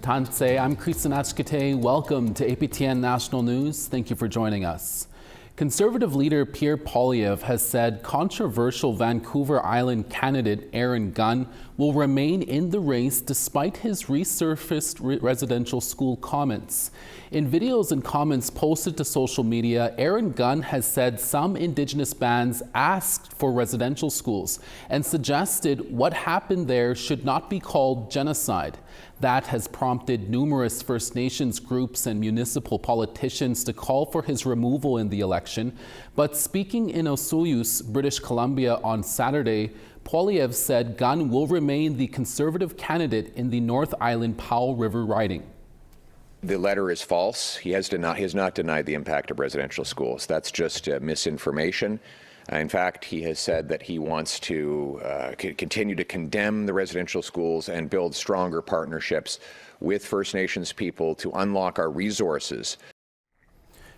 Tanse, I'm Kristen Achkete. Welcome to APTN National News. Thank you for joining us. Conservative leader Pierre Poilievre has said controversial Vancouver Island candidate Aaron Gunn will remain in the race despite his resurfaced residential school comments. In videos and comments posted to social media, Aaron Gunn has said some Indigenous bands asked for residential schools and suggested what happened there should not be called genocide. That has prompted numerous First Nations groups and municipal politicians to call for his removal in the election. But speaking in Osoyoos, British Columbia on Saturday, Poilievre said Gunn will remain the Conservative candidate in the North Island Powell River riding. The letter is false. He has not denied the impact of residential schools. That's just misinformation. In fact, he has said that he wants to continue to condemn the residential schools and build stronger partnerships with First Nations people to unlock our resources.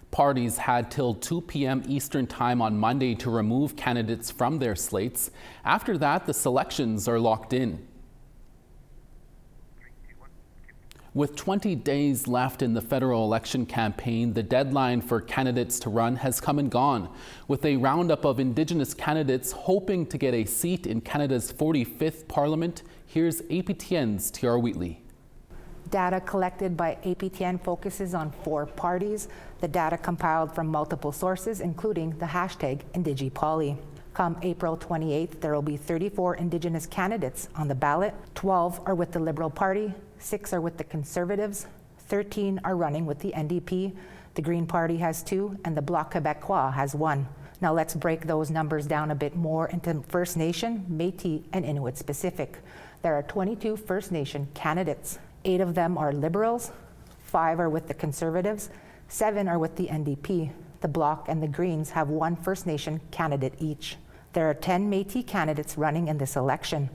Parties had till 2 p.m. Eastern Time on Monday to remove candidates from their slates. After that, the selections are locked in. With 20 days left in the federal election campaign, the deadline for candidates to run has come and gone, with a roundup of Indigenous candidates hoping to get a seat in Canada's 45th Parliament. Here's APTN's T.R. Wheatley. Data collected by APTN focuses on 4 parties. The data compiled from multiple sources, including the hashtag IndigiPoly. Come April 28th, there will be 34 Indigenous candidates on the ballot. 12 are with the Liberal Party, 6 are with the Conservatives, 13 are running with the NDP, the Green Party has 2, and the Bloc Québécois has 1. Now let's break those numbers down a bit more into First Nation, Métis, and Inuit specific. There are 22 First Nation candidates. 8 of them are Liberals, 5 are with the Conservatives, 7 are with the NDP. The Bloc and the Greens have 1 First Nation candidate each. There are 10 Métis candidates running in this election.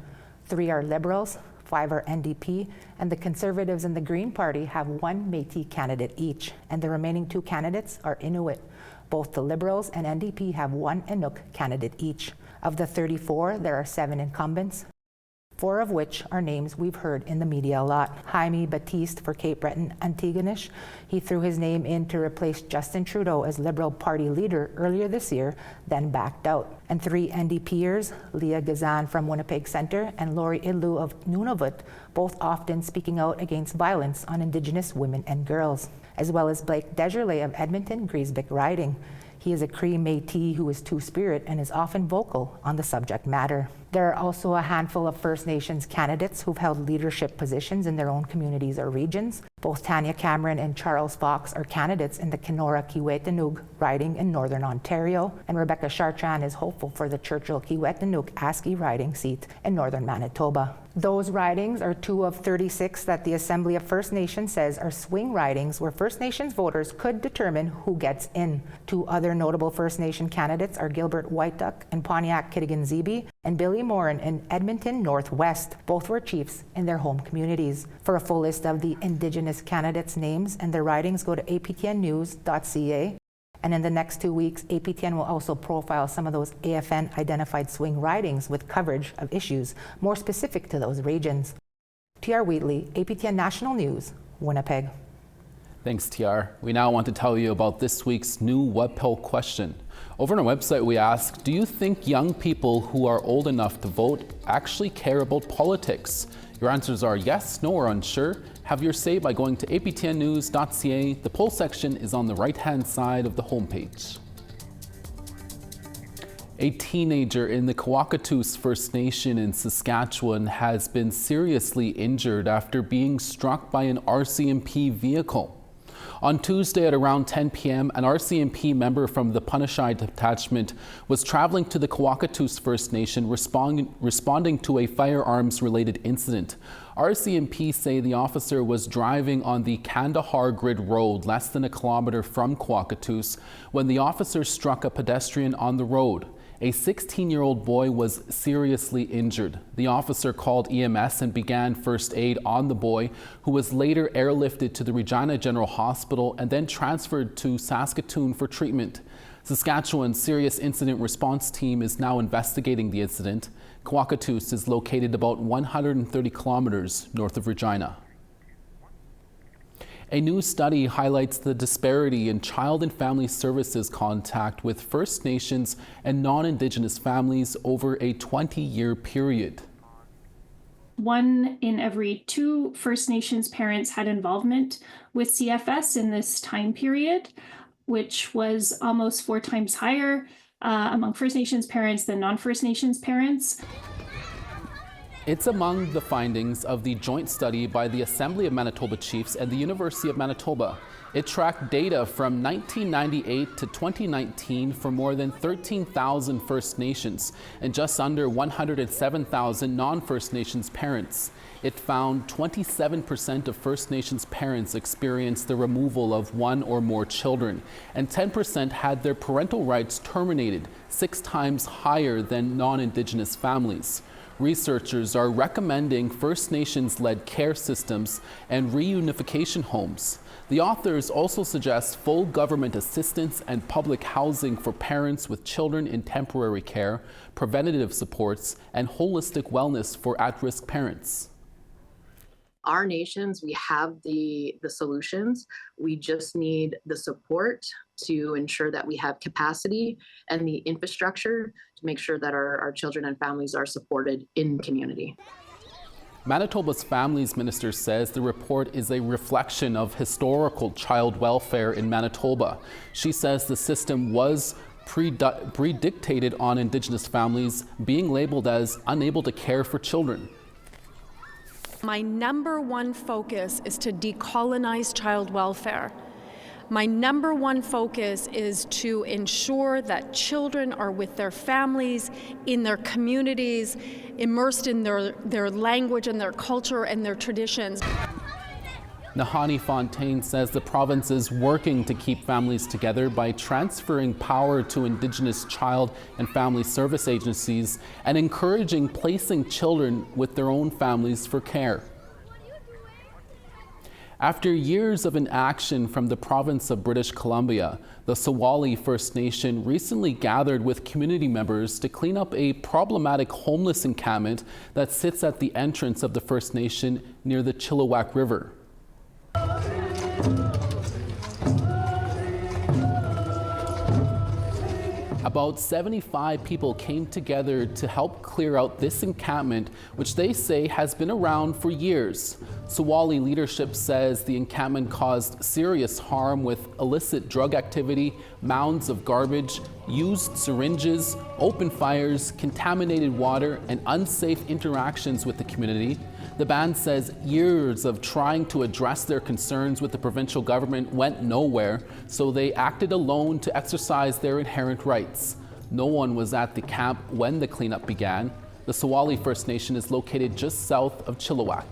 3 are Liberals, 5 are NDP, and the Conservatives and the Green Party have 1 Métis candidate each, and the remaining 2 candidates are Inuit. Both the Liberals and NDP have 1 Inuk candidate each. Of the 34, there are 7 incumbents, 4 of which are names we've heard in the media a lot. Jaime Baptiste for Cape Breton Antigonish. He threw his name in to replace Justin Trudeau as Liberal Party leader earlier this year, then backed out. And 3 NDPers, Leah Gazan from Winnipeg Centre and Laurie Idlu of Nunavut, both often speaking out against violence on Indigenous women and girls, as well as Blake Desjardins of Edmonton Griesbeck riding. He is a Cree Métis who is Two-Spirit and is often vocal on the subject matter. There are also a handful of First Nations candidates who've held leadership positions in their own communities or regions. Both Tanya Cameron and Charles Fox are candidates in the Kenora-Kiiwetinoong riding in Northern Ontario, and Rebecca Chartrand is hopeful for the Churchill-Kiiwetinoong Aski riding seat in Northern Manitoba. Those ridings are 2 of 36 that the Assembly of First Nations says are swing ridings where First Nations voters could determine who gets in. 2 other notable First Nation candidates are Gilbert Whiteduck in Pontiac-Kitigan-Zibi and Billy Morin in Edmonton Northwest. Both were chiefs in their home communities. For a full list of the Indigenous candidates' names and their ridings, go to aptnnews.ca. And in the next 2 weeks, APTN will also profile some of those AFN-identified swing ridings with coverage of issues more specific to those regions. T.R. Wheatley, APTN National News, Winnipeg. Thanks, TR. We now want to tell you about this week's new web poll question. Over on our website, we ask, do you think young people who are old enough to vote actually care about politics? Your answers are yes, no, or unsure. Have your say by going to aptnnews.ca. The poll section is on the right-hand side of the homepage. A teenager in the Kwakatoos First Nation in Saskatchewan has been seriously injured after being struck by an RCMP vehicle. On Tuesday at around 10 p.m., an RCMP member from the Punashai detachment was traveling to the Kwakatoos First Nation responding to a firearms-related incident. RCMP say the officer was driving on the Kandahar Grid Road less than a kilometer from Kwakatoos when the officer struck a pedestrian on the road. A 16-year-old boy was seriously injured. The officer called EMS and began first aid on the boy, who was later airlifted to the Regina General Hospital and then transferred to Saskatoon for treatment. Saskatchewan's Serious Incident Response Team is now investigating the incident. Kwakatoos is located about 130 kilometers north of Regina. A new study highlights the disparity in child and family services contact with First Nations and non-Indigenous families over a 20-year period. 1 in every 2 First Nations parents had involvement with CFS in this time period, which was almost 4 times higher among First Nations parents than non-First Nations parents. It's among the findings of the joint study by the Assembly of Manitoba Chiefs and the University of Manitoba. It tracked data from 1998 to 2019 for more than 13,000 First Nations and just under 107,000 non-First Nations parents. It found 27% of First Nations parents experienced the removal of 1 or more children, and 10% had their parental rights terminated, 6 times higher than non-Indigenous families. Researchers are recommending First Nations-led care systems and reunification homes. The authors also suggest full government assistance and public housing for parents with children in temporary care, preventative supports, and holistic wellness for at-risk parents. Our nations, we have the solutions. We just need the support to ensure that we have capacity and the infrastructure to make sure that our children and families are supported in community. Manitoba's Families Minister says the report is a reflection of historical child welfare in Manitoba. She says the system was predictated on Indigenous families being labeled as unable to care for children. My number one focus is to decolonize child welfare. My number one focus is to ensure that children are with their families, in their communities, immersed in their language and their culture and their traditions. Nahani Fontaine says the province is working to keep families together by transferring power to Indigenous child and family service agencies and encouraging placing children with their own families for care. After years of inaction from the province of British Columbia, the Sewali First Nation recently gathered with community members to clean up a problematic homeless encampment that sits at the entrance of the First Nation near the Chilliwack River. About 75 people came together to help clear out this encampment, which they say has been around for years. Sewali leadership says the encampment caused serious harm with illicit drug activity, mounds of garbage, used syringes, open fires, contaminated water, and unsafe interactions with the community. The band says years of trying to address their concerns with the provincial government went nowhere, so they acted alone to exercise their inherent rights. No one was at the camp when the cleanup began. The Sewali First Nation is located just south of Chilliwack.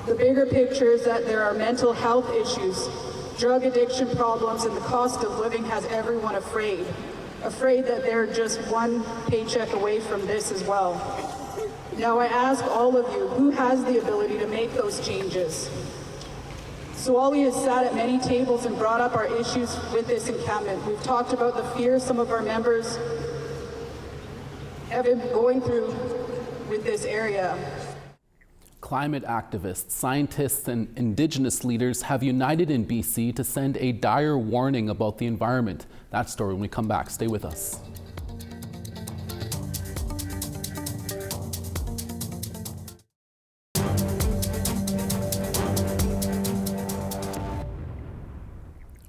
The bigger picture is that there are mental health issues, drug addiction problems, and the cost of living has everyone afraid that they're just one paycheck away from this as well. Now I ask all of you, who has the ability to make those changes? Sewali has sat at many tables and brought up our issues with this encampment. We've talked about the fears some of our members have been going through with this area. Climate activists, scientists, and Indigenous leaders have united in BC to send a dire warning about the environment. That story when we come back. Stay with us.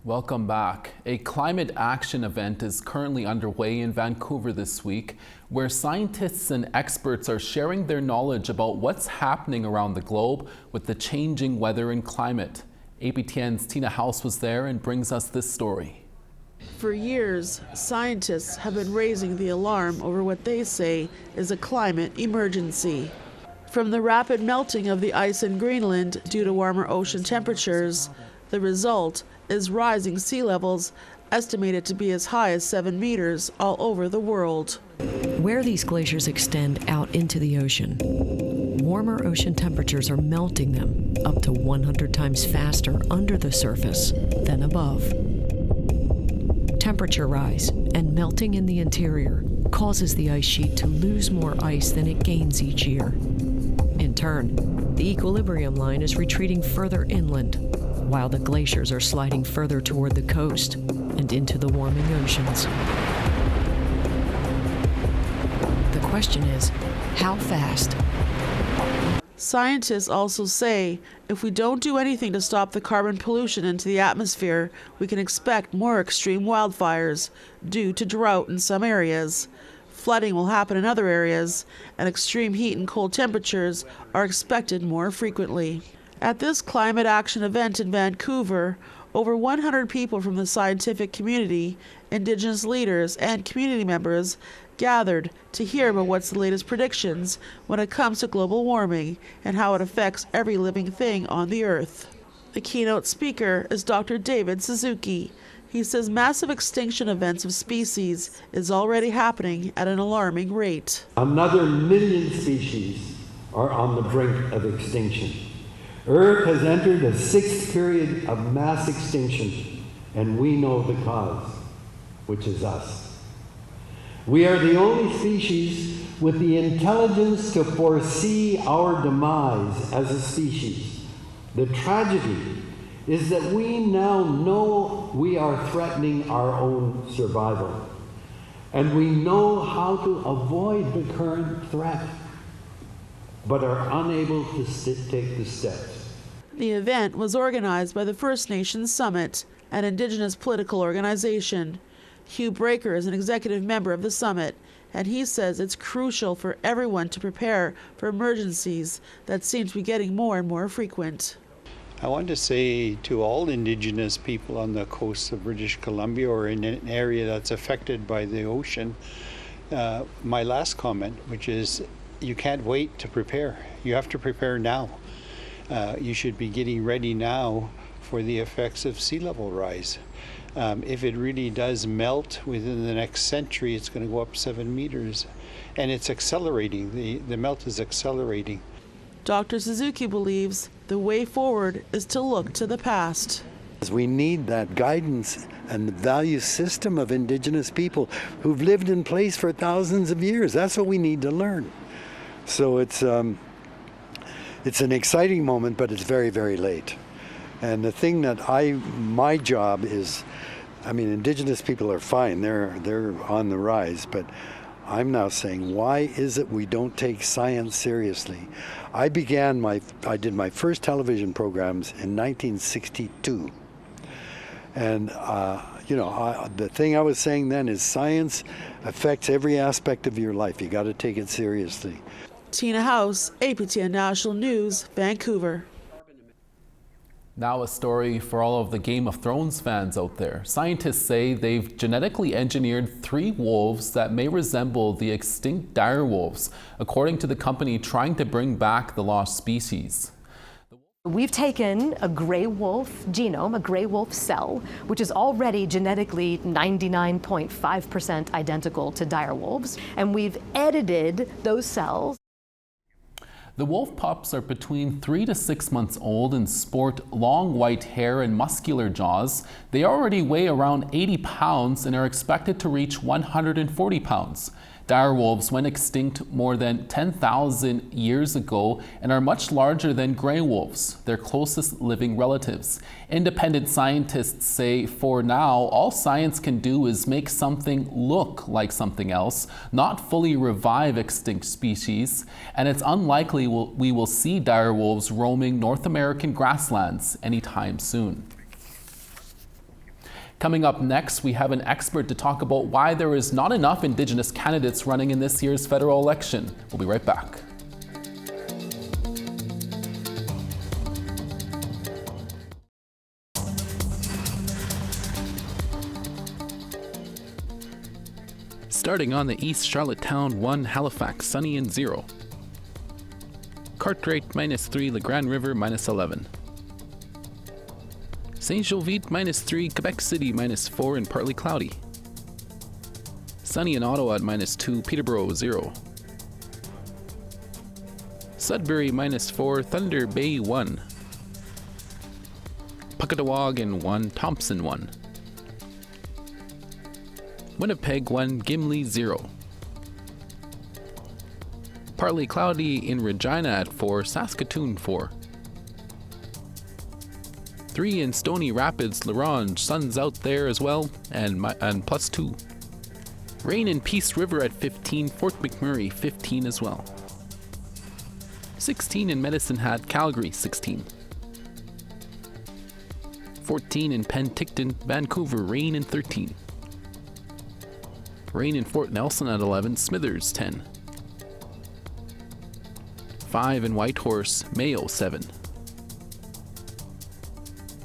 Welcome back. A climate action event is currently underway in Vancouver this week, where scientists and experts are sharing their knowledge about what's happening around the globe with the changing weather and climate. APTN's Tina House was there and brings us this story. For years, scientists have been raising the alarm over what they say is a climate emergency. From the rapid melting of the ice in Greenland due to warmer ocean temperatures, the result is rising sea levels estimated to be as high as 7 meters all over the world. Where these glaciers extend out into the ocean, warmer ocean temperatures are melting them up to 100 times faster under the surface than above. Temperature rise and melting in the interior causes the ice sheet to lose more ice than it gains each year. In turn, The equilibrium line is retreating further inland, while the glaciers are sliding further toward the coast and into the warming oceans. The question is, how fast? Scientists also say if we don't do anything to stop the carbon pollution into the atmosphere, we can expect more extreme wildfires due to drought in some areas. Flooding will happen in other areas, and extreme heat and cold temperatures are expected more frequently. At this climate action event in Vancouver, over 100 people from the scientific community, Indigenous leaders, and community members gathered to hear about what's the latest predictions when it comes to global warming and how it affects every living thing on the Earth. The keynote speaker is Dr. David Suzuki. He says massive extinction events of species is already happening at an alarming rate. Another 1 million species are on the brink of extinction. Earth has entered a 6th period of mass extinction, and we know the cause, which is us. We are the only species with the intelligence to foresee our demise as a species. The tragedy is that we now know we are threatening our own survival, and we know how to avoid the current threat, but are unable to take the steps. The event was organized by the First Nations Summit, an Indigenous political organization. Hugh Breaker is an executive member of the summit, and he says it's crucial for everyone to prepare for emergencies that seem to be getting more and more frequent. I want to say to all Indigenous people on the coast of British Columbia or in an area that's affected by the ocean, my last comment, which is you can't wait to prepare. You have to prepare now. You should be getting ready now for the effects of sea level rise. If it really does melt within the next century, it's going to go up 7 meters. And it's accelerating. The melt is accelerating. Dr. Suzuki believes the way forward is to look to the past. We need that guidance and the value system of Indigenous people who've lived in place for thousands of years. That's what we need to learn. So it's an exciting moment, but it's very, very late. And the thing that my job is, Indigenous people are fine, they're on the rise, but I'm now saying, why is it we don't take science seriously? I did my first television programs in 1962. And, the thing I was saying then is science affects every aspect of your life. You got to take it seriously. Tina House, APTN National News, Vancouver. Now a story for all of the Game of Thrones fans out there. Scientists say they've genetically engineered 3 wolves that may resemble the extinct dire wolves, according to the company trying to bring back the lost species. We've taken a gray wolf genome, a gray wolf cell, which is already genetically 99.5% identical to dire wolves, and we've edited those cells. The wolf pups are between 3 to 6 months old and sport long white hair and muscular jaws. They already weigh around 80 pounds and are expected to reach 140 pounds. Dire wolves went extinct more than 10,000 years ago and are much larger than gray wolves, their closest living relatives. Independent scientists say for now, all science can do is make something look like something else, not fully revive extinct species, and it's unlikely we will see dire wolves roaming North American grasslands anytime soon. Coming up next, we have an expert to talk about why there is not enough Indigenous candidates running in this year's federal election. We'll be right back. Starting on the East Charlottetown 1, Halifax, sunny and 0. Cartwright -3, La Grande River -11. Saint Jovite -3, Quebec City -4 and partly cloudy. Sunny in Ottawa at -2, Peterborough 0. Sudbury -4, Thunder Bay 1. Puckatawagan 1, Thompson 1. Winnipeg 1, Gimli 0. Partly cloudy in Regina at 4, Saskatoon 4. 3 in Stony Rapids, La Ronge, sun's out there as well, and +2. Rain in Peace River at 15, Fort McMurray 15 as well. 16 in Medicine Hat, Calgary 16. 14 in Penticton, Vancouver, rain in 13. Rain in Fort Nelson at 11, Smithers 10. 5 in Whitehorse, Mayo 7.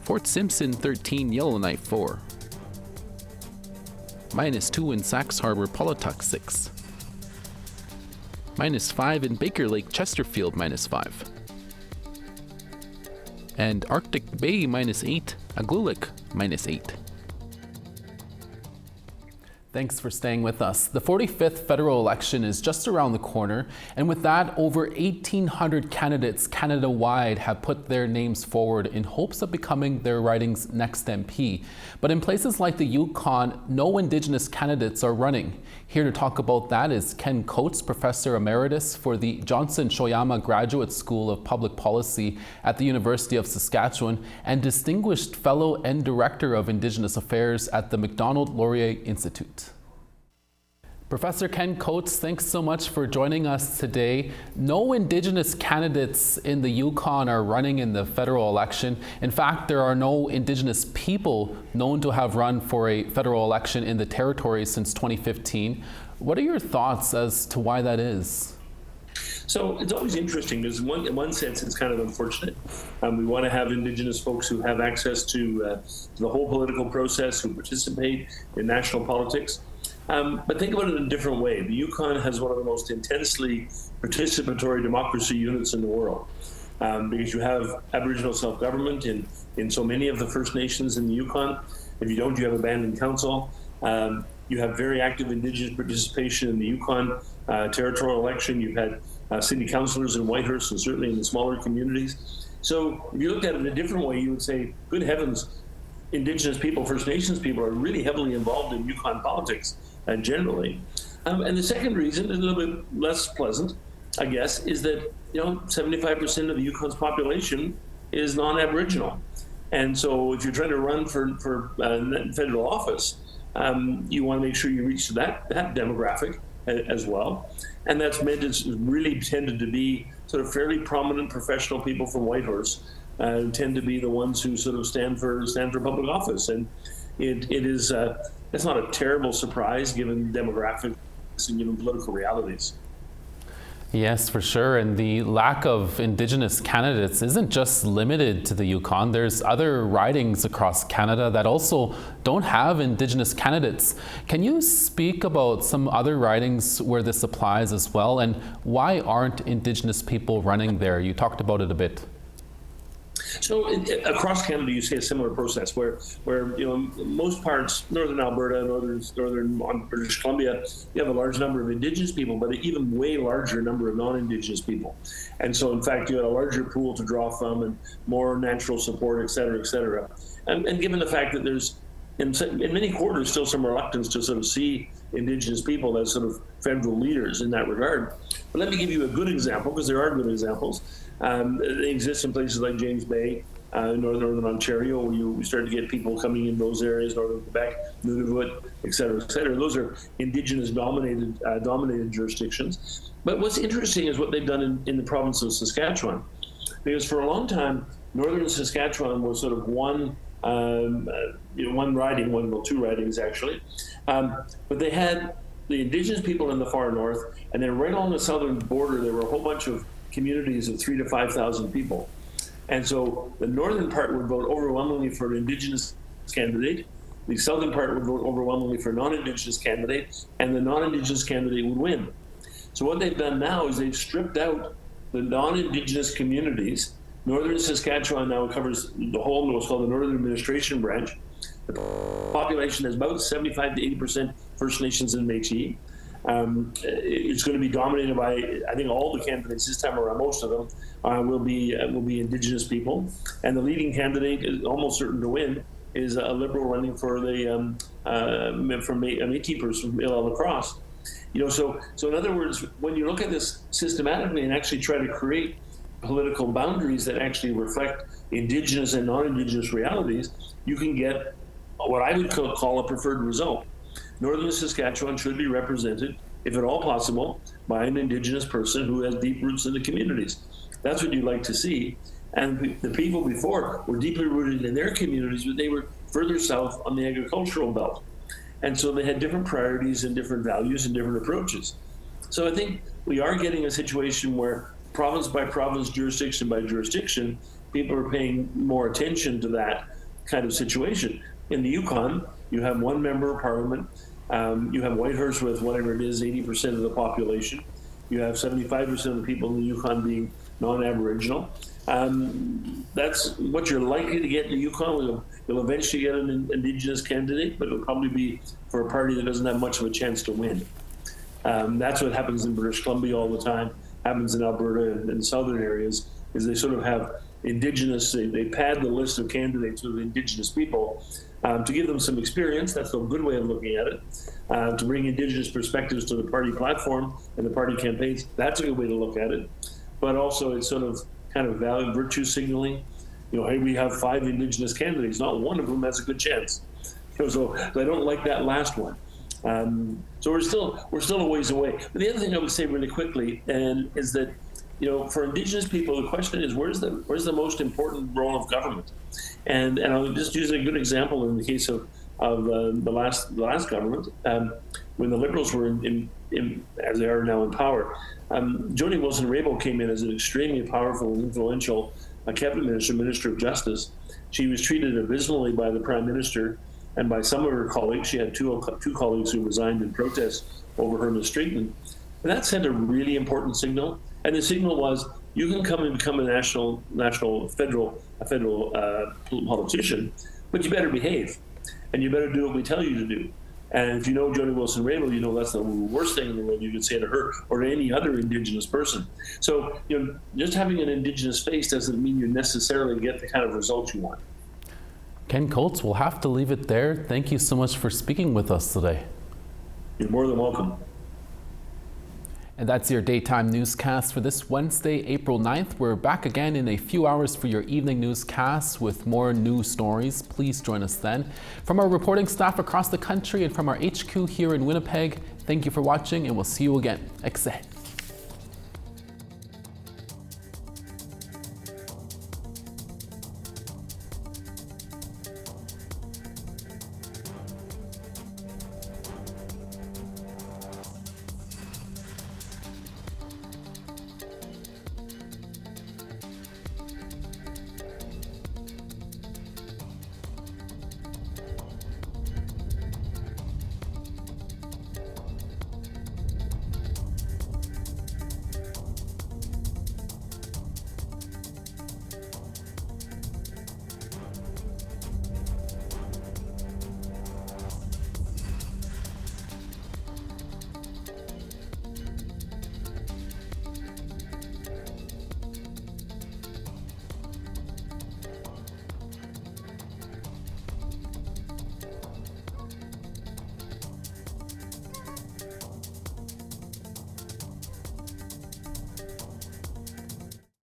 Fort Simpson 13, Yellowknife 4. -2 in Sax Harbor, Polituck 6. -5 in Baker Lake, Chesterfield -5. And Arctic Bay -8, Aglulik -8. Thanks for staying with us. The 45th federal election is just around the corner, and with that, over 1,800 candidates Canada-wide have put their names forward in hopes of becoming their riding's next MP. But in places like the Yukon, no Indigenous candidates are running. Here to talk about that is Ken Coates, Professor Emeritus for the Johnson Shoyama Graduate School of Public Policy at the University of Saskatchewan and Distinguished Fellow and Director of Indigenous Affairs at the Macdonald-Laurier Institute. Professor Ken Coates, thanks so much for joining us today. No Indigenous candidates in the Yukon are running in the federal election. In fact, there are no Indigenous people known to have run for a federal election in the territory since 2015. What are your thoughts as to why that is? So it's always interesting because in one sense it's kind of unfortunate. We want to have Indigenous folks who have access to the whole political process, who participate in national politics. But think about it in a different way. The Yukon has one of the most intensely participatory democracy units in the world because you have Aboriginal self-government in so many of the First Nations in the Yukon. If you don't, you have a band council. You have very active Indigenous participation in the Yukon territorial election. You've had city councillors in Whitehorse and certainly in the smaller communities. So if you looked at it in a different way, you would say, good heavens, Indigenous people, First Nations people are really heavily involved in Yukon politics generally. And the second reason is a little bit less pleasant, I guess, is that 75% of the Yukon's population is non-Aboriginal. And so if you're trying to run for federal office, you want to make sure you reach that demographic as well. And that's meant it's really tended to be sort of fairly prominent professional people from Whitehorse tend to be the ones who sort of stand for public office. And it's not a terrible surprise given demographics and political realities. Yes, for sure. And the lack of Indigenous candidates isn't just limited to the Yukon. There's other ridings across Canada that also don't have Indigenous candidates. Can you speak about some other ridings where this applies as well? And why aren't Indigenous people running there? You talked about it a bit. So across Canada, you see a similar process where most parts, northern Alberta, northern British Columbia, you have a large number of Indigenous people, but an even way larger number of non-Indigenous people. And so, in fact, you have a larger pool to draw from and more natural support, et cetera, et cetera. And given the fact that there's, in many quarters, still some reluctance to sort of see Indigenous people as sort of federal leaders in that regard. But let me give you a good example, because there are good examples. They exist in places like James Bay, northern Ontario, where you start to get people coming in those areas, northern Quebec, Nunavut, et cetera, et cetera. Those are Indigenous dominated jurisdictions. But what's interesting is what they've done in the province of Saskatchewan, because for a long time, northern Saskatchewan was sort of one riding, two ridings actually, but they had the Indigenous people in the far north, and then right along the southern border, there were a whole bunch of communities of 3,000 to 5,000 people. And so the northern part would vote overwhelmingly for an Indigenous candidate, the southern part would vote overwhelmingly for a non-Indigenous candidate, and the non-Indigenous candidate would win. So what they've done now is they've stripped out the non-Indigenous communities. Northern Saskatchewan now covers the whole, what's called the Northern Administration Branch. The population is about 75 to 80% First Nations and Métis. It's going to be dominated by, I think, all the candidates this time around. Most of them will be Indigenous people, and the leading candidate is almost certain to win. Is a Liberal running for the from a Métis person from Île-à-la-Crosse. So in other words, when you look at this systematically and actually try to create political boundaries that actually reflect Indigenous and non-Indigenous realities, you can get what I would call a preferred result. Northern Saskatchewan should be represented, if at all possible, by an Indigenous person who has deep roots in the communities. That's what you'd like to see. And the people before were deeply rooted in their communities, but they were further south on the agricultural belt. And so they had different priorities and different values and different approaches. So I think we are getting a situation where province by province, jurisdiction by jurisdiction, people are paying more attention to that kind of situation. In the Yukon, you have one member of parliament. You have Whitehorse with whatever it is, 80% of the population. You have 75% of the people in the Yukon being non-Aboriginal. That's what you're likely to get in the Yukon. You'll eventually get an Indigenous candidate, but it'll probably be for a party that doesn't have much of a chance to win. That's what happens in British Columbia all the time, happens in Alberta and southern areas, is they sort of have Indigenous, they pad the list of candidates with Indigenous people to give them some experience. That's a good way of looking at it. To bring Indigenous perspectives to the party platform and the party campaigns, that's a good way to look at it. But also it's sort of kind of value, virtue signaling. Hey, we have 5 Indigenous candidates, not one of them has a good chance. So I don't like that last one. So we're still a ways away. But the other thing I would say really quickly is that, for Indigenous people, the question is where's the most important role of government? And I'll just use a good example in the case of the last government, when the Liberals were in as they are now in power. Jody Wilson-Raybould came in as an extremely powerful and influential cabinet minister, Minister of Justice. She was treated abysmally by the Prime Minister and by some of her colleagues. She had two colleagues who resigned in protest over her mistreatment. And that sent a really important signal. And the signal was, you can come and become a federal politician, but you better behave. And you better do what we tell you to do. And if you know Jody Wilson-Raybould, that's the worst thing in the world you could say to her or to any other Indigenous person. So, just having an Indigenous face doesn't mean you necessarily get the kind of results you want. Ken Coates, we'll have to leave it there. Thank you so much for speaking with us today. You're more than welcome. And that's your daytime newscast for this Wednesday, April 9th. We're back again in a few hours for your evening newscast with more news stories. Please join us then. From our reporting staff across the country and from our HQ here in Winnipeg, thank you for watching and we'll see you again. Excellent.